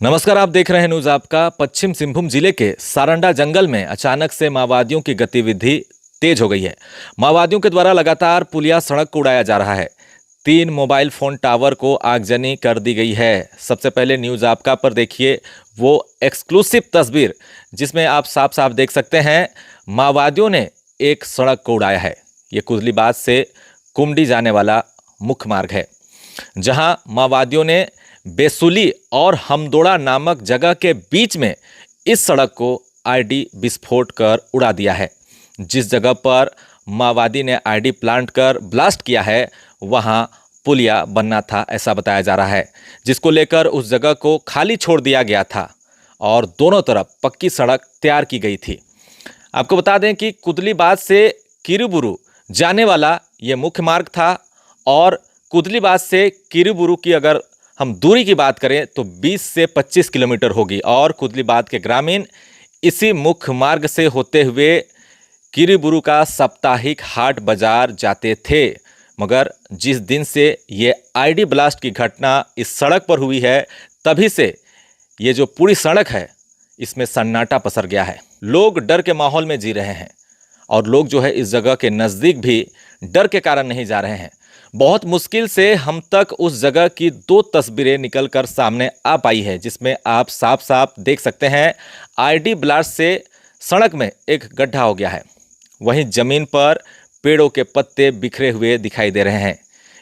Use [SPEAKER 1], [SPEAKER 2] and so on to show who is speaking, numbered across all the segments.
[SPEAKER 1] नमस्कार, आप देख रहे हैं न्यूज आपका। पश्चिम सिंहभूम जिले के सारंडा जंगल में अचानक से माओवादियों की गतिविधि तेज हो गई है। माओवादियों के द्वारा लगातार पुलिया सड़क को उड़ाया जा रहा है। 3 मोबाइल फोन टावर को आगजनी कर दी गई है। सबसे पहले न्यूज आपका पर देखिए वो एक्सक्लूसिव तस्वीर, जिसमें आप साफ साफ देख सकते हैं माओवादियों ने एक सड़क को उड़ाया है। ये कुदलीबाज से कुमडी जाने वाला मुख्य मार्ग है, जहां माओवादियों ने बेसुली और हमदोड़ा नामक जगह के बीच में इस सड़क को आईडी विस्फोट कर उड़ा दिया है। जिस जगह पर माओवादी ने आईडी प्लांट कर ब्लास्ट किया है, वहां पुलिया बनना था, ऐसा बताया जा रहा है, जिसको लेकर उस जगह को खाली छोड़ दिया गया था और दोनों तरफ पक्की सड़क तैयार की गई थी। आपको बता दें कि कुदलीबाज से किरीबुरू जाने वाला ये मुख्य मार्ग था और कुदलीबाज से किरीबुरू की अगर हम दूरी की बात करें तो 20 से 25 किलोमीटर होगी और कुदलीबाज के ग्रामीण इसी मुख्य मार्ग से होते हुए किरीबुरू का साप्ताहिक हाट बाजार जाते थे। मगर जिस दिन से ये आईडी ब्लास्ट की घटना इस सड़क पर हुई है, तभी से ये जो पूरी सड़क है इसमें सन्नाटा पसर गया है। लोग डर के माहौल में जी रहे हैं और लोग जो है इस जगह के नज़दीक भी डर के कारण नहीं जा रहे हैं। बहुत मुश्किल से हम तक उस जगह की 2 तस्वीरें निकल कर सामने आ पाई है, जिसमें आप साफ साफ देख सकते हैं आईडी ब्लास्ट से सड़क में एक गड्ढा हो गया है। वहीं जमीन पर पेड़ों के पत्ते बिखरे हुए दिखाई दे रहे हैं।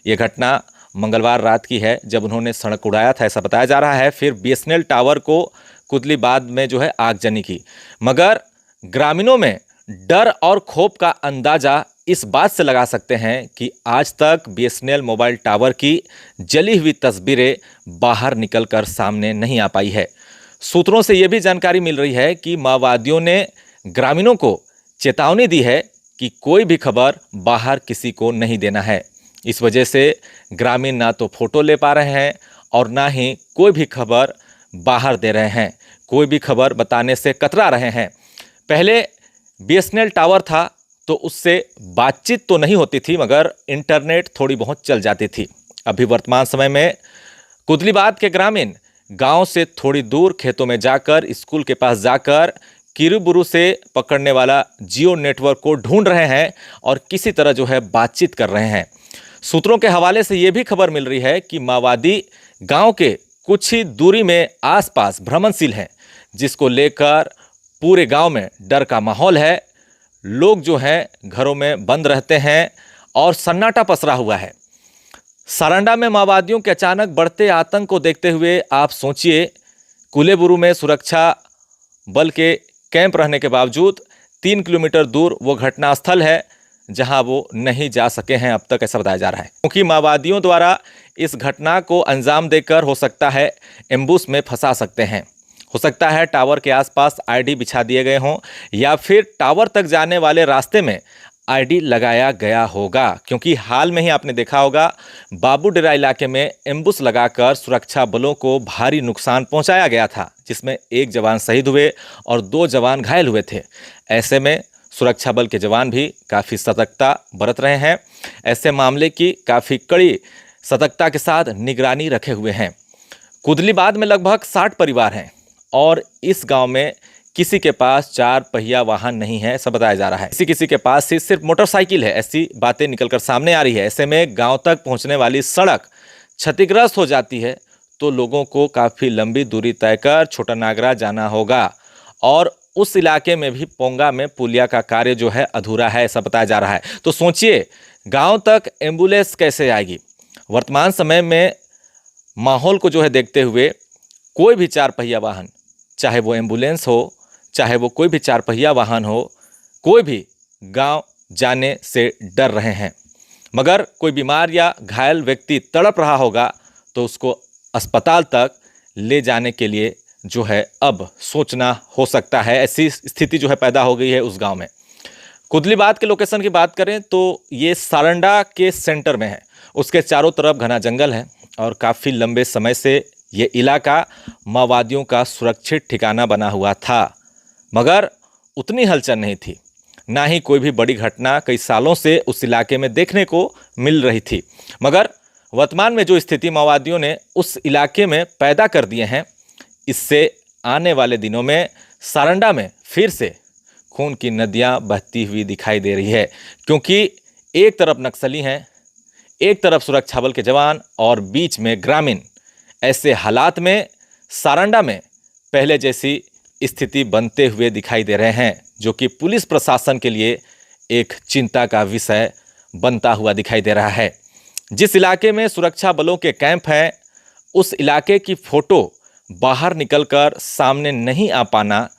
[SPEAKER 1] ये घटना मंगलवार रात की है, जब उन्होंने सड़क उड़ाया था, ऐसा बताया जा रहा है। फिर बीएसएनएल टावर को कुदलीबाज में जो है आगजनी की। मगर ग्रामीणों में डर और खौफ का अंदाजा इस बात से लगा सकते हैं कि आज तक बीएसएनएल मोबाइल टावर की जली हुई तस्वीरें बाहर निकलकर सामने नहीं आ पाई है। सूत्रों से यह भी जानकारी मिल रही है कि माओवादियों ने ग्रामीणों को चेतावनी दी है कि कोई भी खबर बाहर किसी को नहीं देना है। इस वजह से ग्रामीण ना तो फोटो ले पा रहे हैं और ना ही कोई भी खबर बाहर दे रहे हैं, कोई भी खबर बताने से कतरा रहे हैं। पहले बीएसएनएल टावर था तो उससे बातचीत तो नहीं होती थी, मगर इंटरनेट थोड़ी बहुत चल जाती थी। अभी वर्तमान समय में कुदलीबाज के ग्रामीण गांव से थोड़ी दूर खेतों में जाकर, स्कूल के पास जाकर किरीबुरू से पकड़ने वाला जियो नेटवर्क को ढूंढ रहे हैं और किसी तरह जो है बातचीत कर रहे हैं। सूत्रों के हवाले से ये भी खबर मिल रही है कि माओवादी गाँव के कुछ ही दूरी में आसपास भ्रमणशील हैं, जिसको लेकर पूरे गांव में डर का माहौल है। लोग जो हैं घरों में बंद रहते हैं और सन्नाटा पसरा हुआ है। सारंडा में माओवादियों के अचानक बढ़ते आतंक को देखते हुए आप सोचिए, कुलेबुरू में सुरक्षा बल के कैंप रहने के बावजूद 3 किलोमीटर दूर वो घटना स्थल है जहां वो नहीं जा सके हैं अब तक, ऐसा बताया जा रहा है। क्योंकि माओवादियों द्वारा इस घटना को अंजाम देकर हो सकता है एम्बुश में फंसा सकते हैं। हो सकता है टावर के आसपास आईडी बिछा दिए गए हों या फिर टावर तक जाने वाले रास्ते में आईडी लगाया गया होगा। क्योंकि हाल में ही आपने देखा होगा बाबूडेरा इलाके में एम्बुश लगाकर सुरक्षा बलों को भारी नुकसान पहुंचाया गया था, जिसमें 1 जवान शहीद हुए और 2 जवान घायल हुए थे। ऐसे में सुरक्षा बल के जवान भी काफ़ी सतर्कता बरत रहे हैं। ऐसे मामले की काफ़ी कड़ी सतर्कता के साथ निगरानी रखे हुए हैं। कुदलीबाज में लगभग 60 परिवार हैं और इस गांव में किसी के पास 4 पहिया वाहन नहीं है, ऐसा बताया जा रहा है। किसी के पास सिर्फ मोटरसाइकिल है, ऐसी बातें निकलकर सामने आ रही है। ऐसे में गांव तक पहुंचने वाली सड़क क्षतिग्रस्त हो जाती है तो लोगों को काफ़ी लंबी दूरी तय कर छोटा नागरा जाना होगा और उस इलाके में भी पोंगा में पुलिया का कार्य जो है अधूरा है, ऐसा बताया जा रहा है। तो सोचिए गाँव तक एम्बुलेंस कैसे आएगी। वर्तमान समय में माहौल को जो है देखते हुए कोई भी 4 पहिया वाहन, चाहे वो एम्बुलेंस हो, चाहे वो कोई भी 4 पहिया वाहन हो, कोई भी गांव जाने से डर रहे हैं। मगर कोई बीमार या घायल व्यक्ति तड़प रहा होगा तो उसको अस्पताल तक ले जाने के लिए जो है अब सोचना हो सकता है। ऐसी स्थिति जो है पैदा हो गई है उस गांव में। कुदलीबाज के लोकेशन की बात करें तो ये सारंडा के सेंटर में है। उसके चारों तरफ घना जंगल है और काफ़ी लंबे समय से ये इलाका माओवादियों का सुरक्षित ठिकाना बना हुआ था। मगर उतनी हलचल नहीं थी, ना ही कोई भी बड़ी घटना कई सालों से उस इलाके में देखने को मिल रही थी। मगर वर्तमान में जो स्थिति माओवादियों ने उस इलाके में पैदा कर दिए हैं, इससे आने वाले दिनों में सारंडा में फिर से खून की नदियां बहती हुई दिखाई दे रही है, क्योंकि एक तरफ नक्सली हैं, एक तरफ सुरक्षा बल के जवान और बीच में ग्रामीण। ऐसे हालात में सारंडा में पहले जैसी स्थिति बनते हुए दिखाई दे रहे हैं, जो कि पुलिस प्रशासन के लिए एक चिंता का विषय बनता हुआ दिखाई दे रहा है। जिस इलाके में सुरक्षा बलों के कैंप हैं, उस इलाके की फोटो बाहर निकलकर सामने नहीं आ पाना,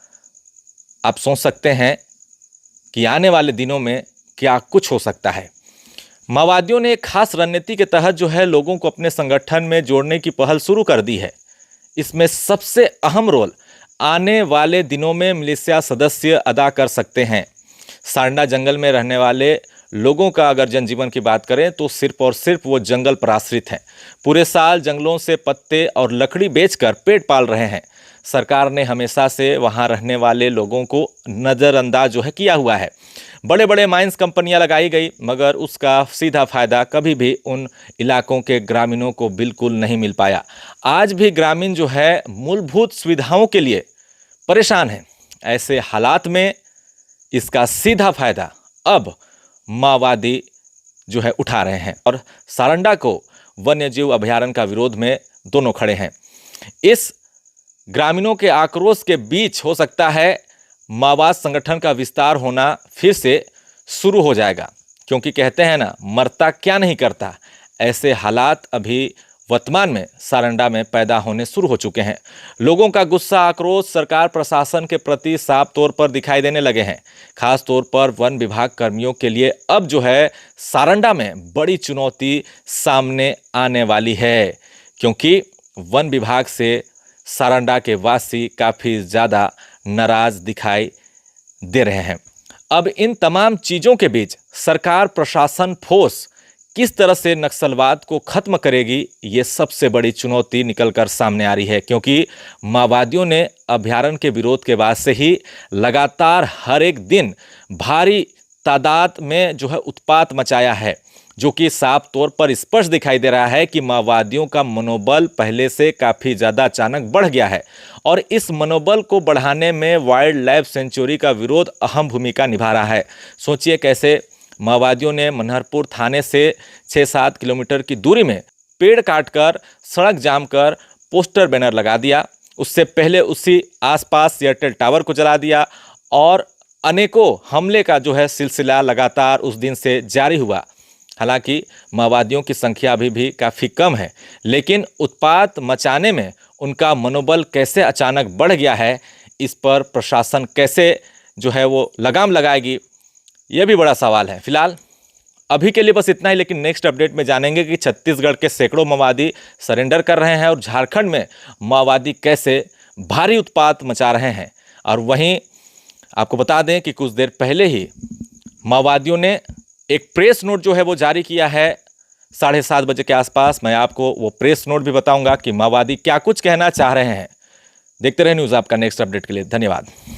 [SPEAKER 1] आप सोच सकते हैं कि आने वाले दिनों में क्या कुछ हो सकता है। माओवादियों ने एक खास रणनीति के तहत जो है लोगों को अपने संगठन में जोड़ने की पहल शुरू कर दी है। इसमें सबसे अहम रोल आने वाले दिनों में मिलिशिया सदस्य अदा कर सकते हैं। सारंडा जंगल में रहने वाले लोगों का अगर जनजीवन की बात करें तो सिर्फ और सिर्फ वो जंगल पर आश्रित हैं। पूरे साल जंगलों से पत्ते और लकड़ी बेचकर पेट पाल रहे हैं। सरकार ने हमेशा से वहाँ रहने वाले लोगों को नज़रअंदाज जो है किया हुआ है। बड़े बड़े माइंस कंपनियां लगाई गई, मगर उसका सीधा फायदा कभी भी उन इलाकों के ग्रामीणों को बिल्कुल नहीं मिल पाया। आज भी ग्रामीण जो है मूलभूत सुविधाओं के लिए परेशान हैं। ऐसे हालात में इसका सीधा फायदा अब माओवादी जो है उठा रहे हैं और सारंडा को वन्यजीव अभयारण्य का विरोध में दोनों खड़े हैं। इस ग्रामीणों के आक्रोश के बीच हो सकता है माओवाद संगठन का विस्तार होना फिर से शुरू हो जाएगा, क्योंकि कहते हैं ना, मरता क्या नहीं करता। ऐसे हालात अभी वर्तमान में सारंडा में पैदा होने शुरू हो चुके हैं। लोगों का गुस्सा, आक्रोश सरकार प्रशासन के प्रति साफ तौर पर दिखाई देने लगे हैं। खास तौर पर वन विभाग कर्मियों के लिए अब जो है सारंडा में बड़ी चुनौती सामने आने वाली है, क्योंकि वन विभाग से सारंडा के वासी काफ़ी ज़्यादा नाराज दिखाई दे रहे हैं। अब इन तमाम चीज़ों के बीच सरकार प्रशासन फोर्स किस तरह से नक्सलवाद को खत्म करेगी, ये सबसे बड़ी चुनौती निकलकर सामने आ रही है, क्योंकि माओवादियों ने अभयारण्य के विरोध के बाद से ही लगातार हर एक दिन भारी तादाद में जो है उत्पात मचाया है, जो कि साफ तौर पर स्पष्ट दिखाई दे रहा है कि माओवादियों का मनोबल पहले से काफ़ी ज़्यादा अचानक बढ़ गया है। और इस मनोबल को बढ़ाने में वाइल्ड लाइफ सेंचुरी का विरोध अहम भूमिका निभा रहा है। सोचिए कैसे माओवादियों ने मनहरपुर थाने से 6-7 किलोमीटर की दूरी में पेड़ काटकर, सड़क जाम कर पोस्टर बैनर लगा दिया। उससे पहले उसी आसपास एयरटेल टावर को जला दिया और अनेकों हमले का जो है सिलसिला लगातार उस दिन से जारी हुआ। हालांकि माओवादियों की संख्या अभी भी काफ़ी कम है, लेकिन उत्पात मचाने में उनका मनोबल कैसे अचानक बढ़ गया है, इस पर प्रशासन कैसे जो है वो लगाम लगाएगी, यह भी बड़ा सवाल है। फिलहाल अभी के लिए बस इतना ही, लेकिन नेक्स्ट अपडेट में जानेंगे कि छत्तीसगढ़ के सैकड़ों माओवादी सरेंडर कर रहे हैं और झारखंड में माओवादी कैसे भारी उत्पात मचा रहे हैं। और वहीं आपको बता दें कि कुछ देर पहले ही माओवादियों ने एक प्रेस नोट जो है वो जारी किया है 7:30 बजे के आसपास। मैं आपको वो प्रेस नोट भी बताऊंगा कि माओवादी क्या कुछ कहना चाह रहे हैं। देखते रहे न्यूज़ आपका नेक्स्ट अपडेट के लिए। धन्यवाद।